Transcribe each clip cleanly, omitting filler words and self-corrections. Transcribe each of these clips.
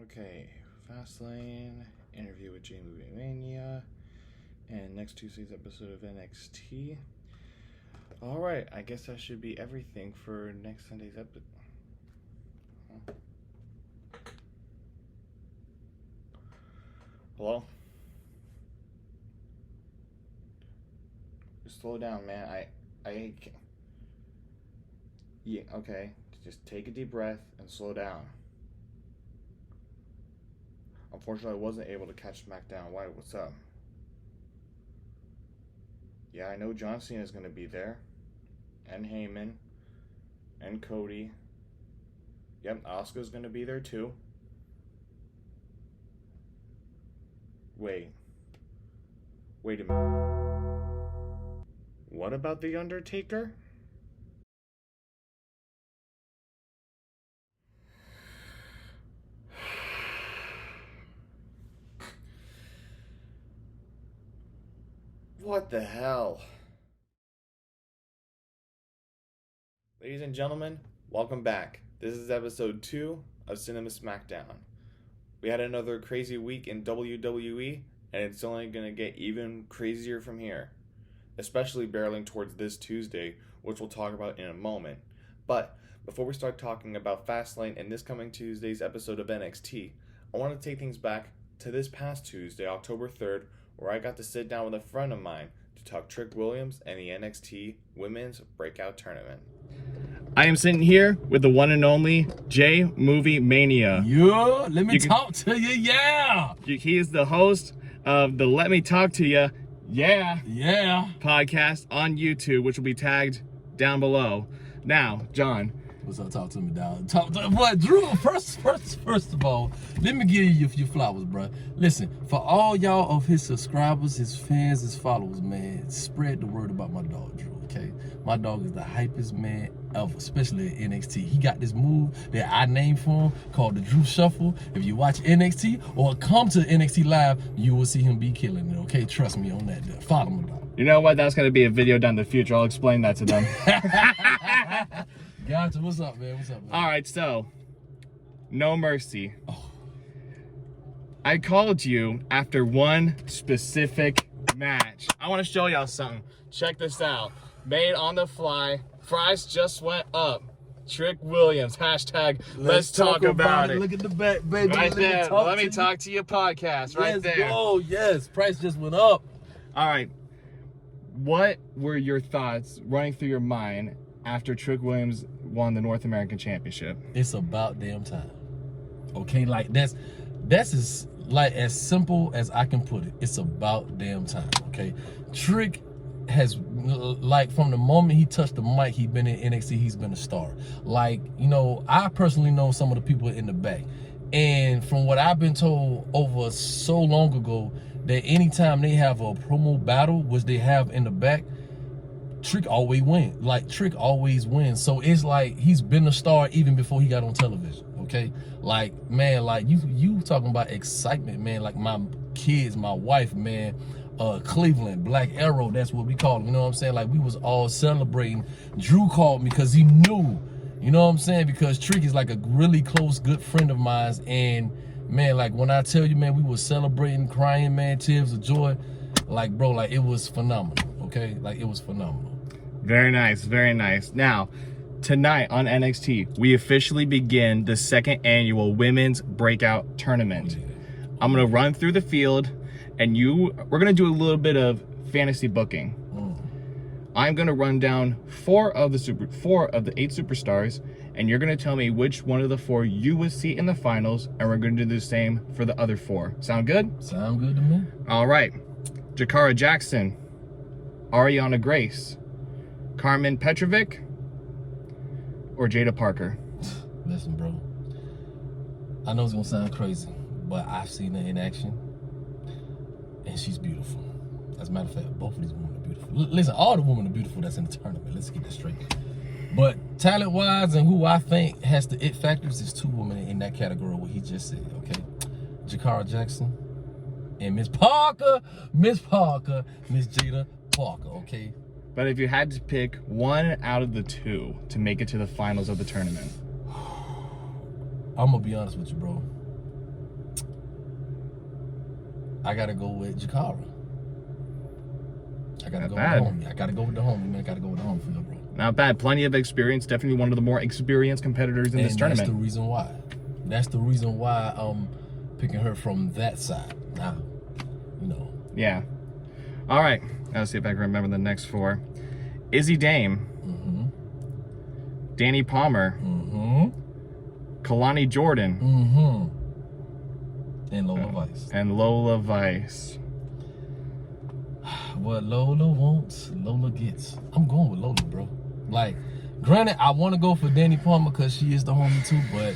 Okay, Fastlane, interview with Movie Mania, and next Tuesday's episode of NXT. Alright, I guess that should be everything for next Sunday's episode. Hello? Just slow down, man. I can't. Yeah, okay. Just take a deep breath and slow down. Unfortunately, I wasn't able to catch Smackdown. Why? What's up? Yeah, I know John Cena is going to be there. And Heyman. And Cody. Yep, Asuka's going to be there too. Wait a minute. What about The Undertaker? What the hell? Ladies and gentlemen, welcome back. This is episode 2 of Cinema Smackdown. We had another crazy week in WWE, and it's only going to get even crazier from here. Especially barreling towards this Tuesday, which we'll talk about in a moment. But before we start talking about Fastlane and this coming Tuesday's episode of NXT, I want to take things back to this past Tuesday, October 3rd, where I got to sit down with a friend of mine to talk Trick Williams and the NXT Women's Breakout Tournament. I am sitting here with the one and only Movie Mania. Yeah, let me talk to you, yeah. He is the host of the Let Me Talk to You, Yeah podcast on YouTube, which will be tagged down below. Now, John. What's up? Talk to me, dog. What, Drew? First of all, let me give you a few flowers, bro. Listen, for all y'all of his subscribers, his fans, his followers, man, spread the word about my dog, Drew. Okay, my dog is the hypest man ever, especially at NXT. He got this move that I named for him called the Drew Shuffle. If you watch NXT or come to NXT Live, you will see him be killing it. Okay, trust me on that. Follow my dog. You know what? That's gonna be a video down the future. I'll explain that to them. Gotcha. What's up, man? All right, so No Mercy. Oh. I called you after one specific match. I want to show y'all something. Check this out. Made on the fly. Price just went up. Trick Williams. Hashtag let's talk about it. Look at the back, baby. Right there. Let me talk to your podcast. Right there. Oh, yes. Price just went up. All right. What were your thoughts running through your mind after Trick Williams won the North American Championship? It's about damn time. Okay, like that's as like as simple as I can put it. It's about damn time. Okay, Trick has, like, from the moment he touched the mic, he's been in NXT, he's been a star. Like, you know, I personally know some of the people in the back, and from what I've been told over so long ago, that anytime they have a promo battle, which they have in the back, Trick always wins. Like, Trick always wins. So it's like he's been a star even before he got on television. Okay, like, man, like you talking about excitement, man. Like, my kids, my wife, man, Cleveland, Black Arrow, that's what we call him. You know what I'm saying? Like, we was all celebrating. Drew called me because he knew. You know what I'm saying? Because Trick is like a really close, good friend of mine. And man, like, when I tell you, man, we was celebrating, crying, man, tears of joy. Like, bro, like, it was phenomenal. Okay, like, it was phenomenal. Very nice, very nice. Now, tonight on NXT, we officially begin the second annual Women's Breakout Tournament. I'm gonna run through the field, and we're gonna do a little bit of fantasy booking. I'm gonna run down four of the 8 superstars, and you're gonna tell me which one of the 4 you would see in the finals, and we're gonna do the same for the other 4. Sound good? Sound good to me. All right. Jakara Jackson, Ariana Grace, Carmen Petrovic, or Jada Parker? Listen, bro, I know it's gonna sound crazy, but I've seen her in action, and she's beautiful. As a matter of fact, both of these women are beautiful. Listen, all the women are beautiful that's in the tournament. Let's get that straight. But talent-wise, and who I think has the it factors, is 2 women in that category, what he just said, okay? Jakara Jackson and Miss Jada Parker, okay? But if you had to pick one out of the 2 to make it to the finals of the tournament, I'm gonna be honest with you, bro. I gotta go with Jakara. I gotta Not go bad. with the homie. I gotta go with the homie, man. I gotta go with the home field, bro. Not bad. Plenty of experience. Definitely one of the more experienced competitors in this tournament. That's the reason why. That's the reason why I'm picking her from that side. Now, you know. Yeah. All right. Let's see if I can remember the next four. Izzy Dame. Mm-hmm. Danny Palmer. Mm-hmm. Kalani Jordan. Mm-hmm. And Lola Vice. And Lola Vice. What Lola wants, Lola gets. I'm going with Lola, bro. Like, granted, I want to go for Danny Palmer because she is the homie too, but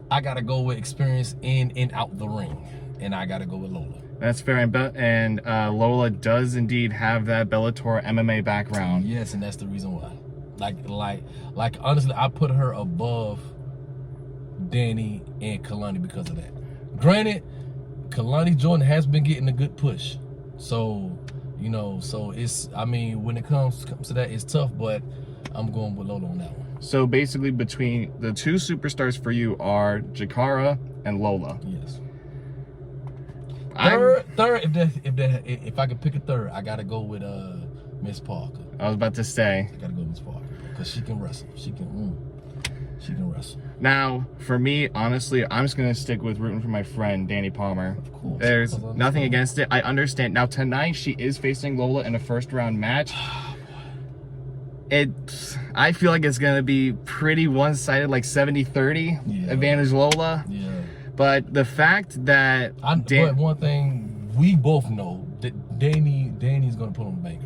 I gotta go with experience in and out the ring, and I gotta go with Lola. That's fair, and Lola does indeed have that Bellator MMA background. Yes, and that's the reason why. Like honestly, I put her above Danny and Kalani because of that. Granted, Kalani Jordan has been getting a good push, so you know, so it's. I mean, when it comes to that, it's tough, but I'm going with Lola on that one. So basically, between the two superstars for you are Jakara and Lola. Yes. Third, if I could pick a third, I gotta go with Miss Parker. I was about to say. I gotta go with Miss Parker because she can wrestle. She can wrestle. Now, for me, honestly, I'm just gonna stick with rooting for my friend Danny Palmer. Of course. There's nothing against it. I understand. Now tonight she is facing Lola in a first round match. I feel like it's gonna be pretty one-sided, like 70-30 advantage Lola. Yeah. But the fact that but one thing we both know that Danny's gonna put on a banger.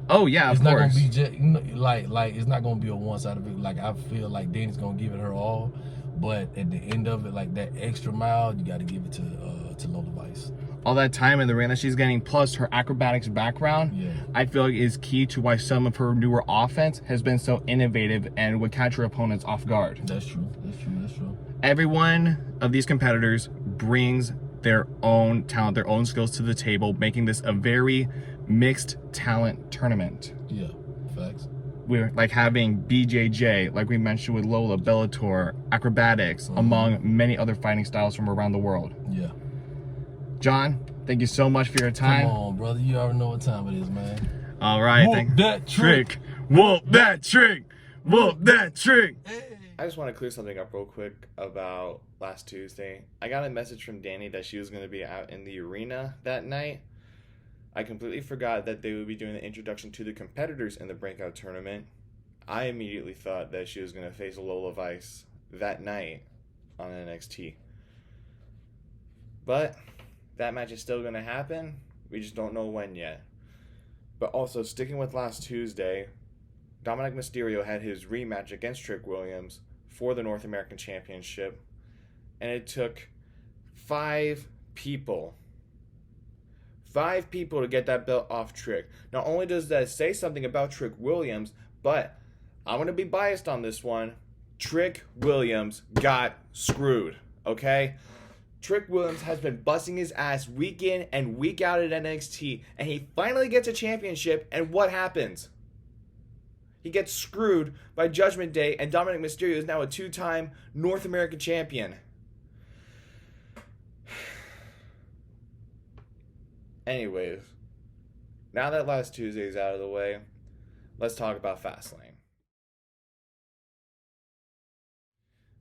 Oh yeah, it's of not course. gonna be just like it's not gonna be a one-sided thing. Like I feel like Danny's gonna give it her all, but at the end of it, like that extra mile, you got to give it to Lola Vice. All that time in the ring that she's getting, plus her acrobatics background, I feel like is key to why some of her newer offense has been so innovative and would catch her opponents off guard. That's true. Every one of these competitors brings their own talent, their own skills to the table, making this a very mixed talent tournament. Yeah, facts. We're like having BJJ, like we mentioned with Lola, Bellator, acrobatics, among many other fighting styles from around the world. Yeah. John, thank you so much for your time. Come on, brother. You already know what time it is, man. All right. Whoop that trick. Whoop that trick. Whoop that trick. Hey. I just want to clear something up real quick about last Tuesday. I got a message from Danny that she was going to be out in the arena that night. I completely forgot that they would be doing the introduction to the competitors in the breakout tournament. I immediately thought that she was going to face Lola Vice that night on NXT. But that match is still going to happen. We just don't know when yet. But also, sticking with last Tuesday, Dominic Mysterio had his rematch against Trick Williams for the North American Championship. And it took 5 people to get that belt off Trick. Not only does that say something about Trick Williams, but I'm going to be biased on this one. Trick Williams got screwed, okay? Trick Williams has been busting his ass week in and week out at NXT, and he finally gets a championship, and what happens? He gets screwed by Judgment Day, and Dominic Mysterio is now a 2-time North American champion. Anyways, now that last Tuesday is out of the way, let's talk about Fastlane.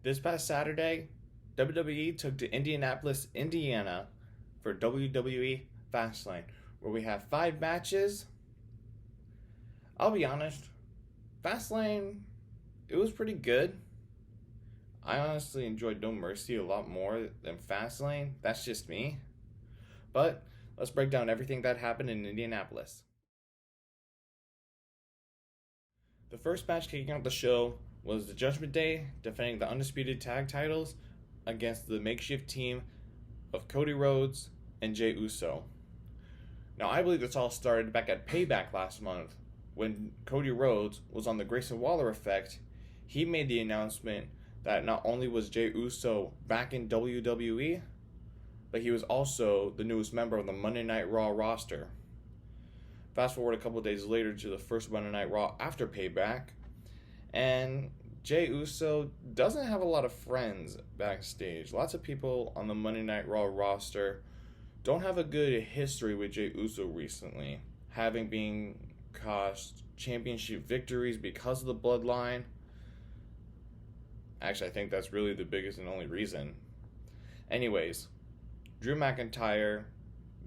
This past Saturday, WWE took to Indianapolis, Indiana for WWE Fastlane, where we have 5 matches. I'll be honest, Fastlane, it was pretty good. I honestly enjoyed No Mercy a lot more than Fastlane. That's just me. But let's break down everything that happened in Indianapolis. The first match kicking off the show was the Judgment Day defending the Undisputed Tag Titles against the makeshift team of Cody Rhodes and Jey Uso. Now, I believe this all started back at Payback last month when Cody Rhodes was on the Grayson Waller effect. He made the announcement that not only was Jey Uso back in WWE, but he was also the newest member of the Monday Night Raw roster. Fast forward a couple days later to the first Monday Night Raw after Payback, and Jey Uso doesn't have a lot of friends backstage. Lots of people on the Monday Night Raw roster don't have a good history with Jey Uso recently, having been cost championship victories because of the bloodline. Actually, I think that's really the biggest and only reason. Anyways, Drew McIntyre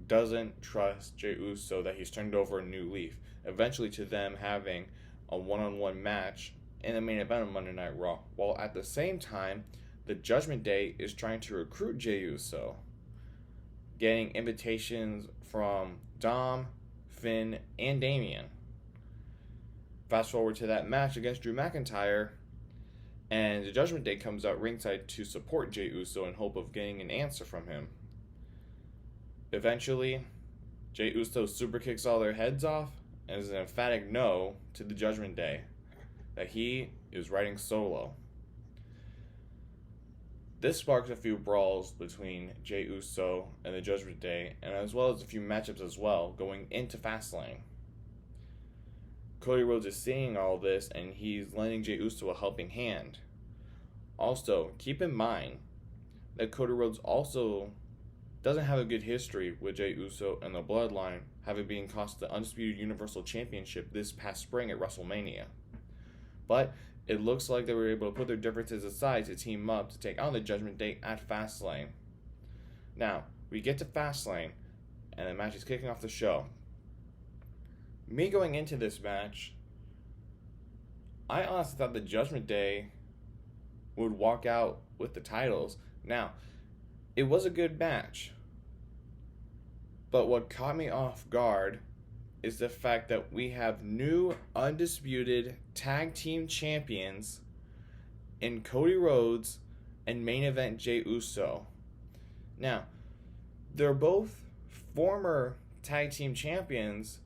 doesn't trust Jey Uso that he's turned over a new leaf, eventually to them having a one-on-one match in the main event of Monday Night Raw, while at the same time, the Judgment Day is trying to recruit Jey Uso, getting invitations from Dom, Finn, and Damian. Fast forward to that match against Drew McIntyre, and the Judgment Day comes out ringside to support Jey Uso in hope of getting an answer from him. Eventually, Jey Uso super kicks all their heads off and is an emphatic no to the Judgment Day that he is riding solo. This sparks a few brawls between Jey Uso and the Judgment Day, and as well as a few matchups as well going into Fastlane. Cody Rhodes is seeing all this and he's lending Jey Uso a helping hand. Also, keep in mind that Cody Rhodes also doesn't have a good history with Jey Uso and the Bloodline, having been cost the Undisputed Universal Championship this past spring at WrestleMania. But it looks like they were able to put their differences aside to team up to take on the Judgment Day at Fastlane. Now, we get to Fastlane, and the match is kicking off the show. Me going into this match, I honestly thought the Judgment Day would walk out with the titles. Now, it was a good match, but what caught me off guard is the fact that we have new undisputed tag team champions in Cody Rhodes and main event Jey Uso. Now, they're both former tag team champions,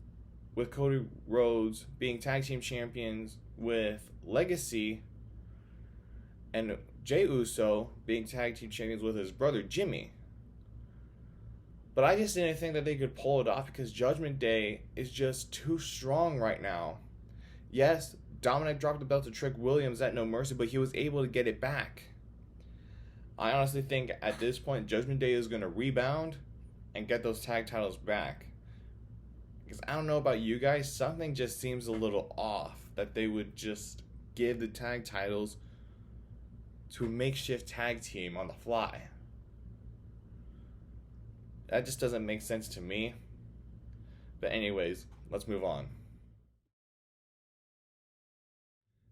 with Cody Rhodes being tag team champions with Legacy and Jey Uso being tag team champions with his brother Jimmy. But I just didn't think that they could pull it off because Judgment Day is just too strong right now. Yes, Dominic dropped the belt to Trick Williams at No Mercy, but he was able to get it back. I honestly think at this point, Judgment Day is going to rebound and get those tag titles back. Because I don't know about you guys, something just seems a little off that they would just give the tag titles to a makeshift tag team on the fly. That just doesn't make sense to me. But anyways, let's move on.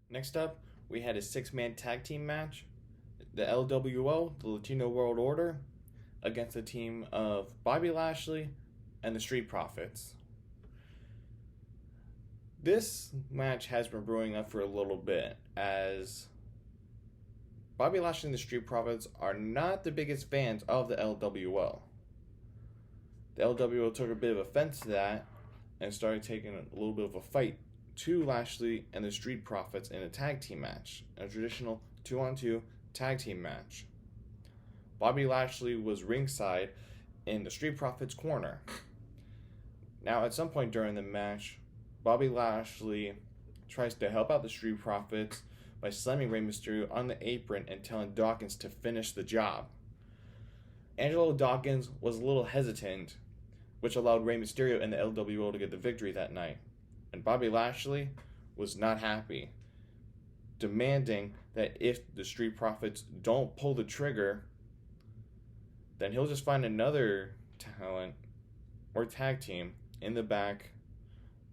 Next up, we had a 6-man tag team match. The LWO, the Latino World Order, against a team of Bobby Lashley and the Street Profits. This match has been brewing up for a little bit, as Bobby Lashley and the Street Profits are not the biggest fans of the LWO. The LWO took a bit of offense to that and started taking a little bit of a fight to Lashley and the Street Profits in a tag team match, a traditional 2-on-2 tag team match. Bobby Lashley was ringside in the Street Profits' corner. Now, at some point during the match, Bobby Lashley tries to help out the Street Profits by slamming Rey Mysterio on the apron and telling Dawkins to finish the job. Angelo Dawkins was a little hesitant, which allowed Rey Mysterio and the LWO to get the victory that night. And Bobby Lashley was not happy, demanding that if the Street Profits don't pull the trigger, then he'll just find another talent or tag team in the back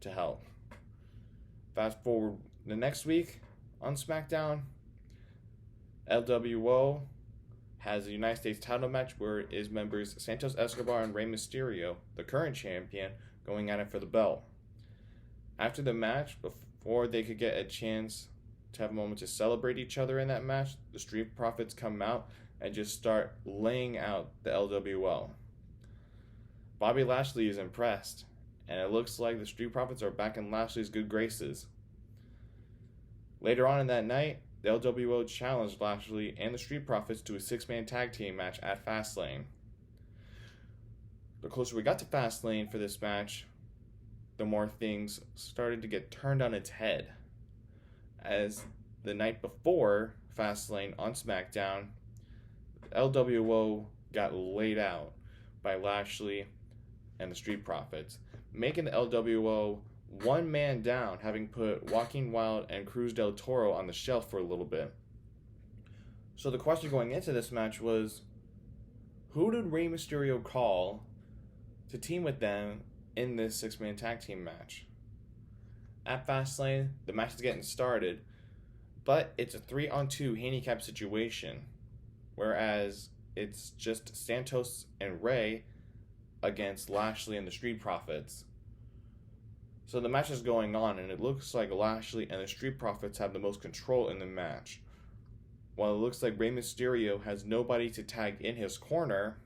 to help. Fast forward the next week on Smackdown, LWO has a United States title match where it is members Santos Escobar and Rey Mysterio, the current champion, going at it for the belt. After the match, before they could get a chance to have a moment to celebrate each other in that match, the Street Profits come out and just start laying out the LWO. Bobby Lashley is impressed, and it looks like the Street Profits are back in Lashley's good graces. Later on in that night, the LWO challenged Lashley and the Street Profits to a 6-man tag team match at Fastlane. The closer we got to Fastlane for this match, the more things started to get turned on its head. As the night before Fastlane on Smackdown, LWO got laid out by Lashley and the Street Profits, making the LWO one man down, having put Joaquin Wilde and Cruz del Toro on the shelf for a little bit. So the question going into this match was, who did Rey Mysterio call to team with them in this six-man tag team match? At Fastlane, the match is getting started, but it's a 3-on-2 handicap situation, whereas it's just Santos and Rey against Lashley and the Street Profits. So the match is going on, and it looks like Lashley and the Street Profits have the most control in the match. While it looks like Rey Mysterio has nobody to tag in his corner,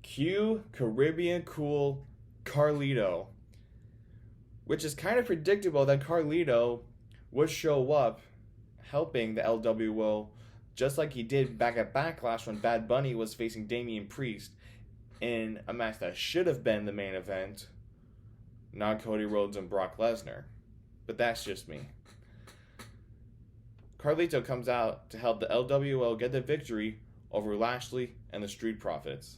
cue Caribbean Cool Carlito. Which is kind of predictable that Carlito would show up helping the LWO, just like he did back at Backlash when Bad Bunny was facing Damian Priest in a match that should have been the main event, not Cody Rhodes and Brock Lesnar. But that's just me. Carlito comes out to help the LWO get the victory over Lashley and the Street Profits.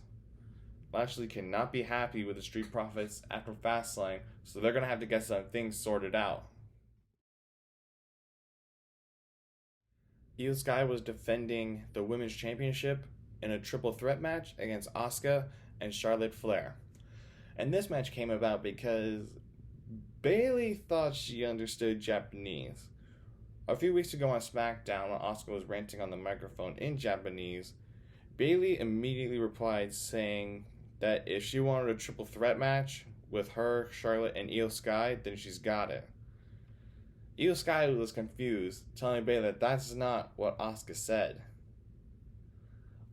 Lashley cannot be happy with the Street Profits after Fastlane, so they're going to have to get some things sorted out. Io Sky was defending the Women's Championship in a triple threat match against Asuka and Charlotte Flair. And this match came about because Bayley thought she understood Japanese. A few weeks ago on Smackdown, when Asuka was ranting on the microphone in Japanese, Bayley immediately replied saying that if she wanted a triple threat match with her, Charlotte, and Io Sky, then she's got it. Io Sky was confused, telling Bayley that that's not what Asuka said.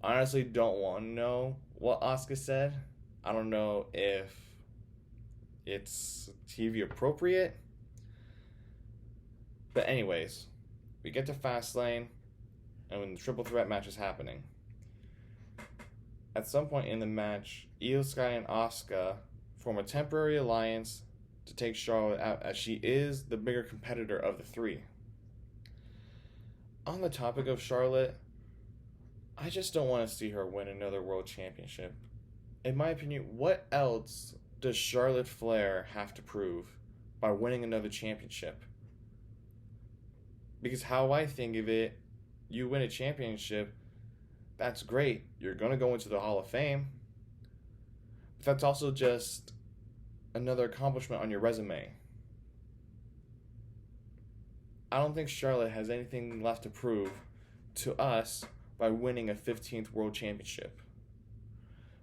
I honestly don't want to know what Asuka said. I don't know if it's TV appropriate. But anyways, we get to Fastlane, and when the triple threat match is happening. At some point in the match, Io Sky and Asuka form a temporary alliance to take Charlotte out, as she is the bigger competitor of the three. On the topic of Charlotte, I just don't want to see her win another world championship. In my opinion, what else does Charlotte Flair have to prove by winning another championship? Because how I think of it, you win a championship, that's great. You're going to go into the Hall of Fame. But that's also just another accomplishment on your resume. I don't think Charlotte has anything left to prove to us by winning a 15th World Championship.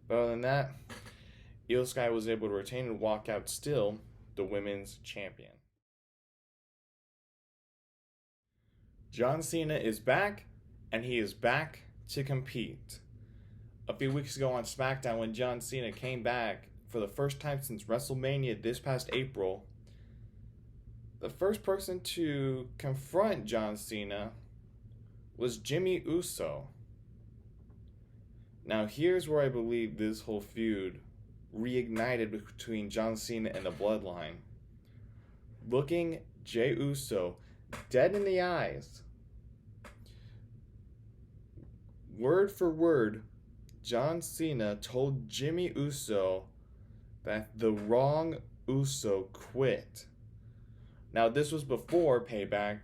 But other than that, Io Sky was able to retain and walk out still the women's champion. John Cena is back, and he is back to compete. A few weeks ago on Smackdown, when John Cena came back for the first time since WrestleMania this past April, the first person to confront John Cena was Jimmy Uso. Now here's where I believe this whole feud reignited between John Cena and the Bloodline. Looking Jey Uso dead in the eyes, word for word, John Cena told Jimmy Uso that the wrong Uso quit. Now this was before Payback,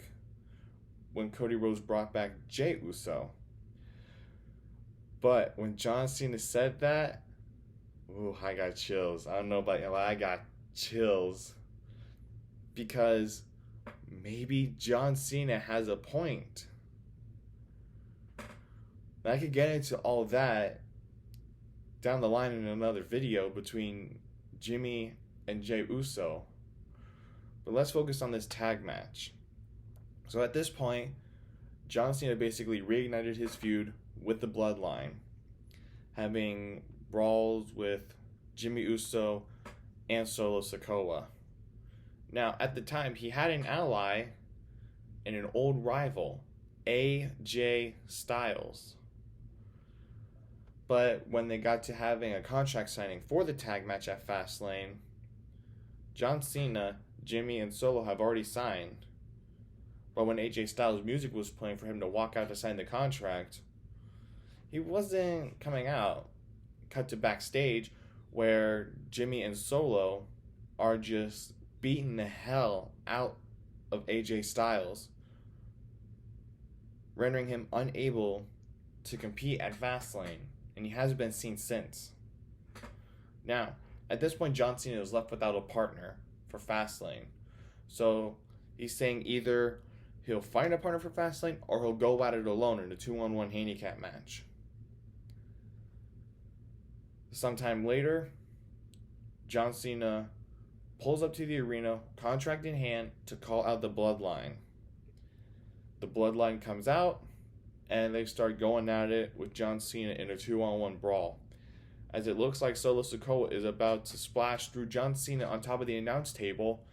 when Cody Rhodes brought back Jey Uso. But when John Cena said that, ooh, I got chills. I don't know about you, I got chills. Because maybe John Cena has a point. I could get into all that down the line in another video between Jimmy and Jey Uso. But let's focus on this tag match. So at this point, John Cena basically reignited his feud with the Bloodline, having brawls with Jimmy Uso and Solo Sikoa. Now, at the time, he had an ally and an old rival, AJ Styles. But when they got to having a contract signing for the tag match at Fastlane, John Cena, Jimmy, and Solo have already signed. But when AJ Styles' music was playing for him to walk out to sign the contract, he wasn't coming out. cut to backstage where Jimmy and Solo are just beating the hell out of AJ Styles, rendering him unable to compete at Fastlane, and he hasn't been seen since. Now, at this point, John Cena is left without a partner for Fastlane. So he's saying either he'll find a partner for Fastlane or he'll go at it alone in a 2-on-1 handicap match. Sometime later, John Cena pulls up to the arena, contract in hand, to call out the Bloodline. The Bloodline comes out, and they start going at it with John Cena in a 2-on-1 brawl. As it looks like Solo Sikoa is about to splash through John Cena on top of the announce table,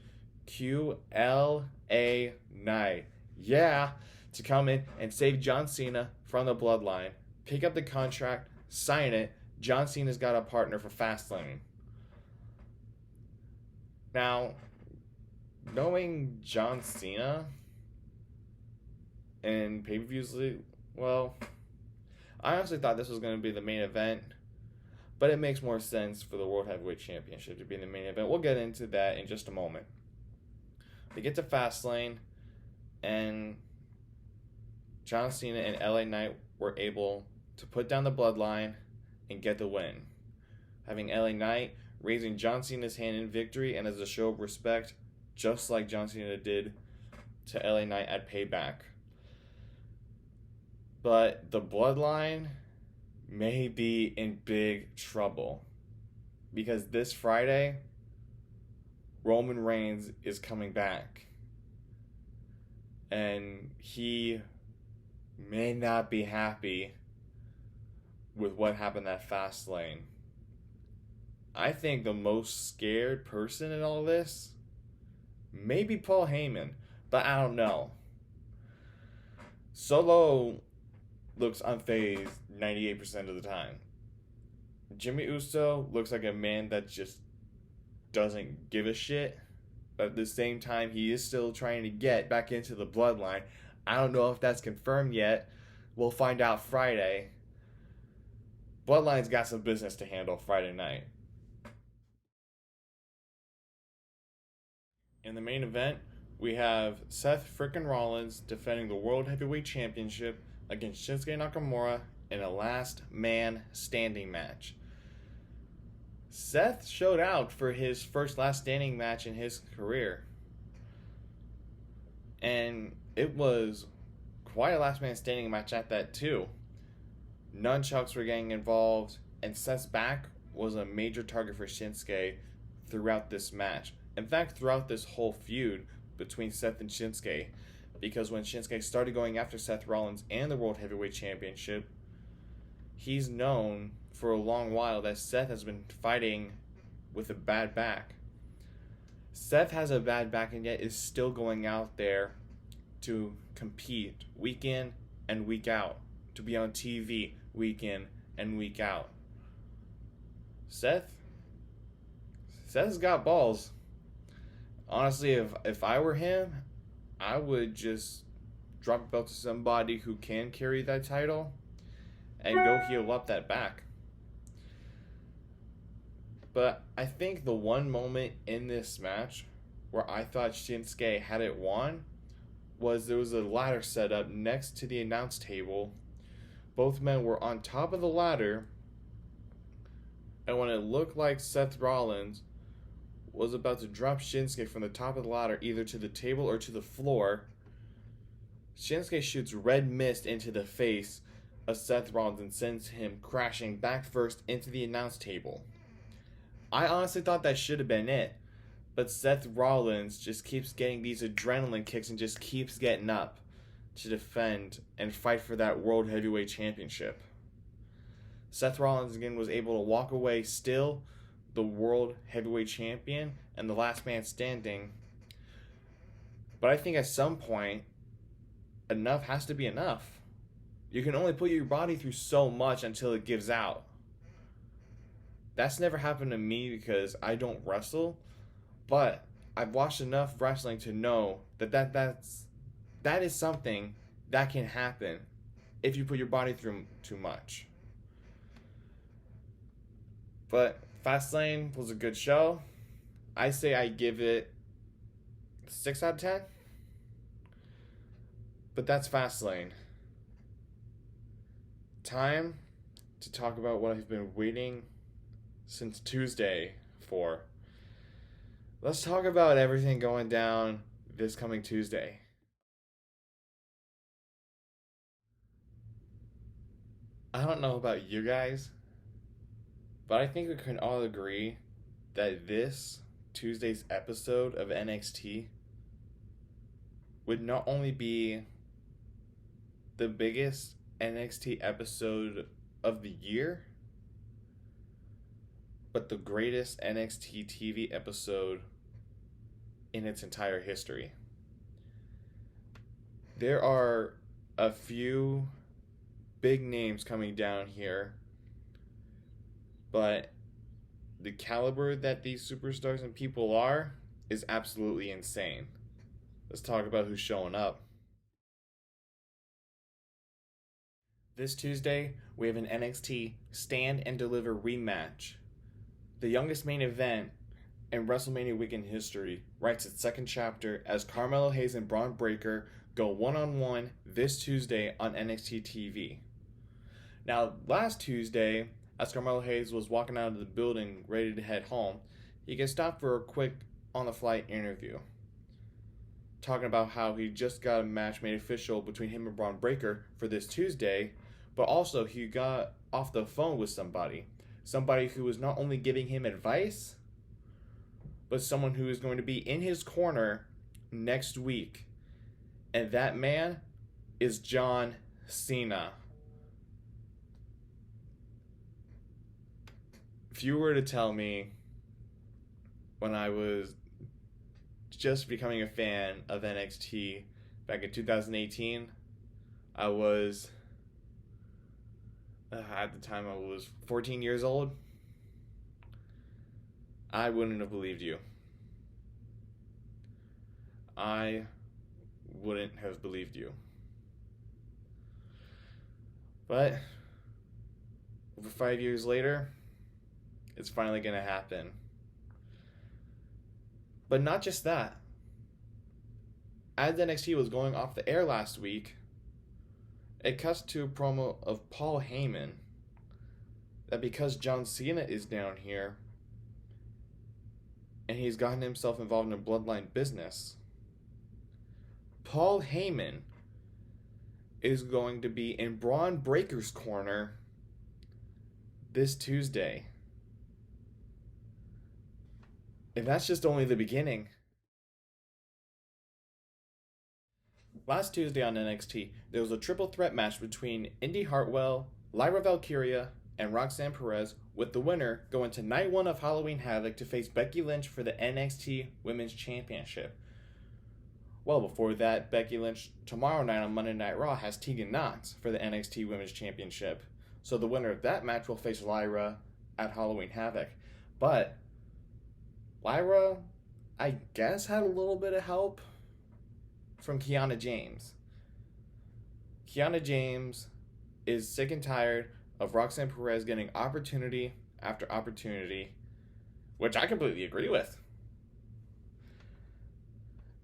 cue LA Knight. Yeah, to come in and save John Cena from the Bloodline, pick up the contract, sign it. John Cena's got a partner for Fastlane. Now, knowing John Cena and pay-per-views, well, I honestly thought this was going to be the main event, but it makes more sense for the World Heavyweight Championship to be in the main event. We'll get into that in just a moment. They get to Fastlane, and John Cena and LA Knight were able to put down the Bloodline and get the win, having LA Knight raising John Cena's hand in victory and as a show of respect, just like John Cena did to LA Knight at Payback. But the Bloodline may be in big trouble, because this Friday, Roman Reigns is coming back, and he may not be happy with what happened at Fastlane. I think the most scared person in all this may be Paul Heyman, but I don't know. Solo looks unfazed 98% of the time. Jimmy Uso looks like a man that just doesn't give a shit, but at the same time, he is still trying to get back into the Bloodline. I don't know if that's confirmed yet. We'll find out Friday. Bloodline's got some business to handle Friday night. In the main event, we have Seth frickin' Rollins defending the World Heavyweight Championship against Shinsuke Nakamura in a last man standing match. Seth showed out for his first last standing match in his career, and it was quite a last man standing match at that too. Nunchucks were getting involved, and Seth's back was a major target for Shinsuke throughout this match. In fact, throughout this whole feud between Seth and Shinsuke, because when Shinsuke started going after Seth Rollins and the World Heavyweight Championship, he's known for a long while that Seth has been fighting with a bad back. Seth has a bad back and yet is still going out there to compete week in and week out, to be on TV week in and week out. Seth's got balls. Honestly, if I were him, I would just drop a belt to somebody who can carry that title and go heal up that back. But I think the one moment in this match where I thought Shinsuke had it won was there was a ladder set up next to the announce table. Both men were on top of the ladder, and when it looked like Seth Rollins was about to drop Shinsuke from the top of the ladder either to the table or to the floor, Shinsuke shoots red mist into the face of Seth Rollins and sends him crashing back first into the announce table. I honestly thought that should have been it, but Seth Rollins just keeps getting these adrenaline kicks and just keeps getting up to defend and fight for that World Heavyweight Championship. Seth Rollins again was able to walk away still the World Heavyweight Champion and the last man standing. But I think at some point, enough has to be enough. You can only put your body through so much until it gives out. That's never happened to me because I don't wrestle, but I've watched enough wrestling to know that is something that can happen if you put your body through too much. But Fastlane was a good show. I say I give it 6 out of 10. But that's Fastlane. Time to talk about what I've been waiting since Tuesday for. Let's talk about everything going down this coming Tuesday. I don't know about you guys, but I think we can all agree that this Tuesday's episode of NXT would not only be the biggest NXT episode of the year, but the greatest NXT TV episode in its entire history. There are a few big names coming down here, but the caliber that these superstars and people are is absolutely insane. Let's talk about who's showing up. This Tuesday, we have an NXT Stand and Deliver rematch. The youngest main event in WrestleMania weekend history writes its second chapter as Carmelo Hayes and Braun Breaker go one-on-one this Tuesday on NXT TV. Now, last Tuesday, as Carmelo Hayes was walking out of the building ready to head home, he gets stopped for a quick on-the-fly interview, talking about how he just got a match made official between him and Braun Breaker for this Tuesday, but also he got off the phone with somebody who was not only giving him advice, but someone who is going to be in his corner next week. And that man is John Cena. If you were to tell me when I was just becoming a fan of NXT back in 2018, I was, at the time I was 14 years old, I wouldn't have believed you. I wouldn't have believed you. But over 5 years later, it's finally going to happen. But not just that. As NXT was going off the air last week, it cuts to a promo of Paul Heyman that because John Cena is down here and he's gotten himself involved in a bloodline business, Paul Heyman is going to be in Braun Breaker's corner this Tuesday. And that's just only the beginning. Last Tuesday on NXT, there was a triple threat match between Indy Hartwell, Lyra Valkyria, and Roxanne Perez, with the winner going to Night 1 of Halloween Havoc to face Becky Lynch for the NXT Women's Championship. Well, before that, Becky Lynch tomorrow night on Monday Night Raw has Tegan Nox for the NXT Women's Championship. So the winner of that match will face Lyra at Halloween Havoc. But Lyra, I guess, had a little bit of help from Kiana James. Kiana James is sick and tired of Roxanne Perez getting opportunity after opportunity, which I completely agree with.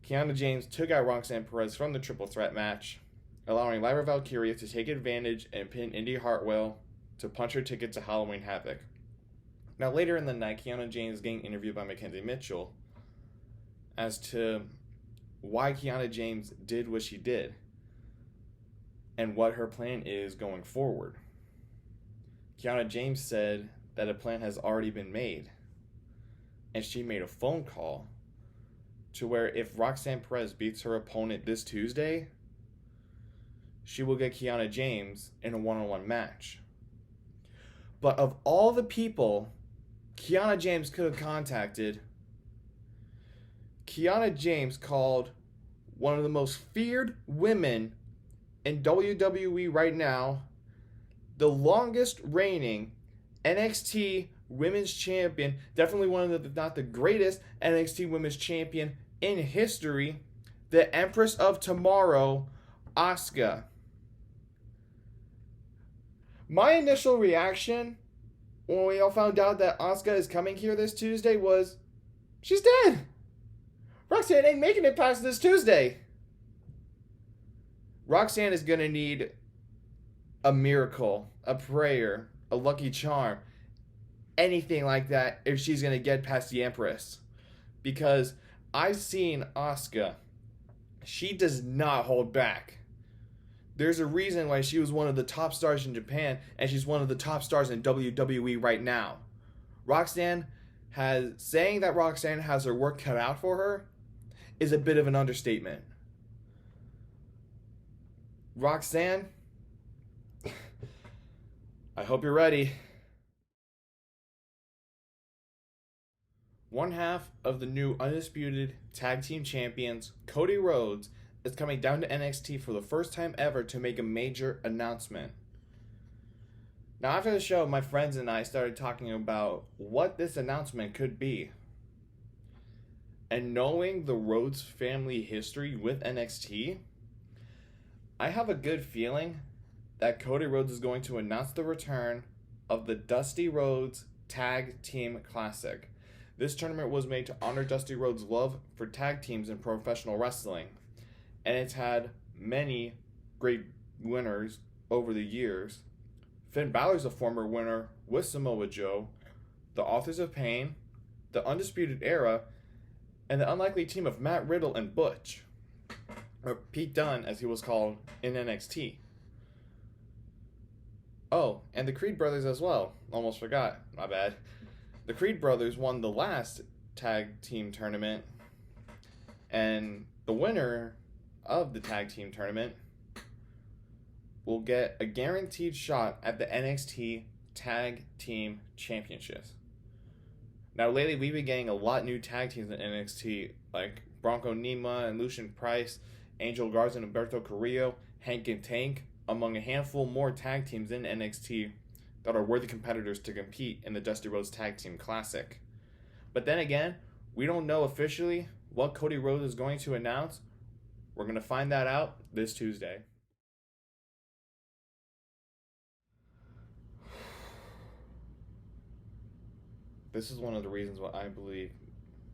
Kiana James took out Roxanne Perez from the triple threat match, allowing Lyra Valkyria to take advantage and pin Indy Hartwell to punch her ticket to Halloween Havoc. Now, later in the night, Kiana James is getting interviewed by Mackenzie Mitchell as to why Kiana James did what she did and what her plan is going forward. Kiana James said that a plan has already been made, and she made a phone call to where if Roxanne Perez beats her opponent this Tuesday, she will get Kiana James in a one-on-one match. But of all the people Kiana James could have contacted, Kiana James called one of the most feared women in WWE right now, the longest reigning NXT Women's Champion, definitely one of the, if not the greatest NXT Women's Champion in history, the Empress of Tomorrow, Asuka. My initial reaction when we all found out that Asuka is coming here this Tuesday was, she's dead. Roxanne ain't making it past this Tuesday. Roxanne is going to need a miracle, a prayer, a lucky charm, anything like that if she's going to get past the Empress. Because I've seen Asuka. She does not hold back. There's a reason why she was one of the top stars in Japan, and she's one of the top stars in WWE right now. Saying that Roxanne has her work cut out for her is a bit of an understatement. Roxanne, I hope you're ready. One half of the new Undisputed Tag Team Champions, Cody Rhodes, is coming down to NXT for the first time ever to make a major announcement. Now, after the show, my friends and I started talking about what this announcement could be. And knowing the Rhodes family history with NXT, I have a good feeling that Cody Rhodes is going to announce the return of the Dusty Rhodes Tag Team Classic. This tournament was made to honor Dusty Rhodes' love for tag teams in professional wrestling, and it's had many great winners over the years. Finn Balor's a former winner with Samoa Joe, the Authors of Pain, the Undisputed Era, and the unlikely team of Matt Riddle and Butch, or Pete Dunne as he was called in NXT. Oh, and the Creed brothers as well. Almost forgot. My bad. The Creed brothers won the last tag team tournament, and the winner of the tag team tournament will get a guaranteed shot at the NXT Tag Team Championships. Now, lately, we've been getting a lot new tag teams in NXT, like Bronco Nima and Lucian Price, Angel Garza and Humberto Carrillo, Hank and Tank, among a handful more tag teams in NXT that are worthy competitors to compete in the Dusty Rhodes Tag Team Classic. But then again, we don't know officially what Cody Rhodes is going to announce. We're going to find that out this Tuesday. This is one of the reasons why I believe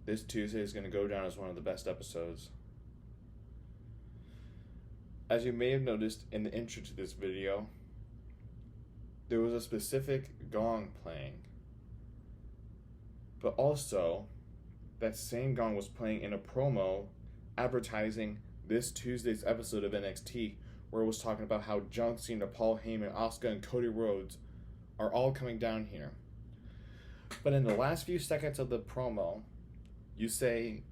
this Tuesday is going to go down as one of the best episodes. As you may have noticed in the intro to this video, there was a specific gong playing. But also, that same gong was playing in a promo advertising this Tuesday's episode of NXT, where it was talking about how John Cena, Paul Heyman, Asuka, and Cody Rhodes are all coming down here. But in the last few seconds of the promo, you see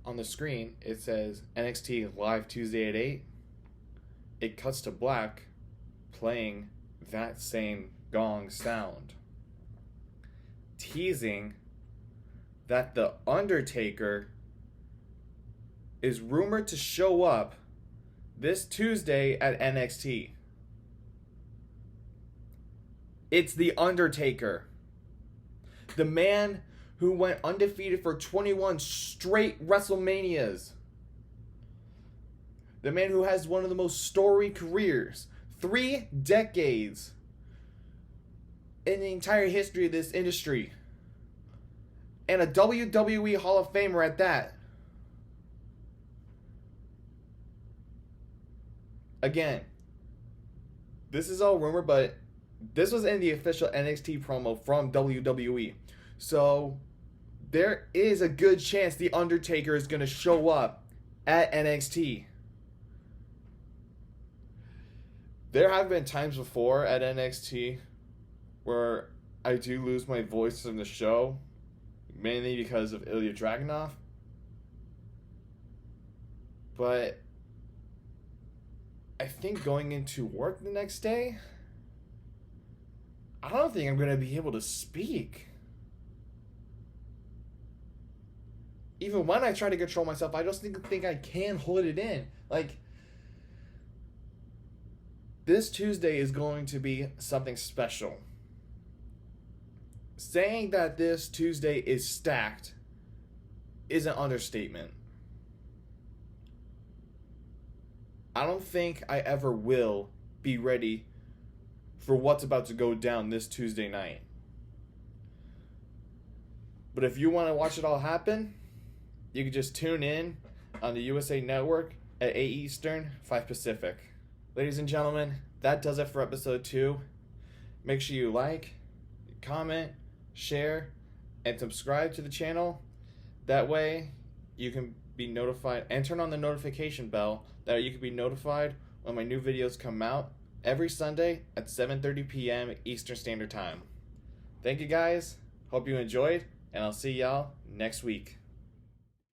on the screen, it says NXT Live Tuesday at 8. It cuts to black, playing that same gong sound, teasing that The Undertaker is rumored to show up this Tuesday at NXT. It's The Undertaker. The man who went undefeated for 21 straight WrestleManias. The man who has one of the most storied careers. 3 decades in the entire history of this industry. And a WWE Hall of Famer at that. Again, this is all rumor, but this was in the official NXT promo from WWE. So there is a good chance The Undertaker is going to show up at NXT. There have been times before at NXT where I do lose my voice in the show, mainly because of Ilya Dragunov. But I think going into work the next day, I don't think I'm going to be able to speak. Even when I try to control myself, I just think I can hold it in. Like, this Tuesday is going to be something special. Saying that this Tuesday is stacked is an understatement. I don't think I ever will be ready for what's about to go down this Tuesday night. But if you want to watch it all happen, you can just tune in on the USA Network at 8 Eastern, 5 Pacific. Ladies and gentlemen, that does it for episode 2. Make sure you like, comment, share, and subscribe to the channel. That way you can be notified, and turn on the notification bell. That way you can be notified when my new videos come out every Sunday at 7:30 p.m. Eastern Standard Time. Thank you guys. Hope you enjoyed, and I'll see y'all next week.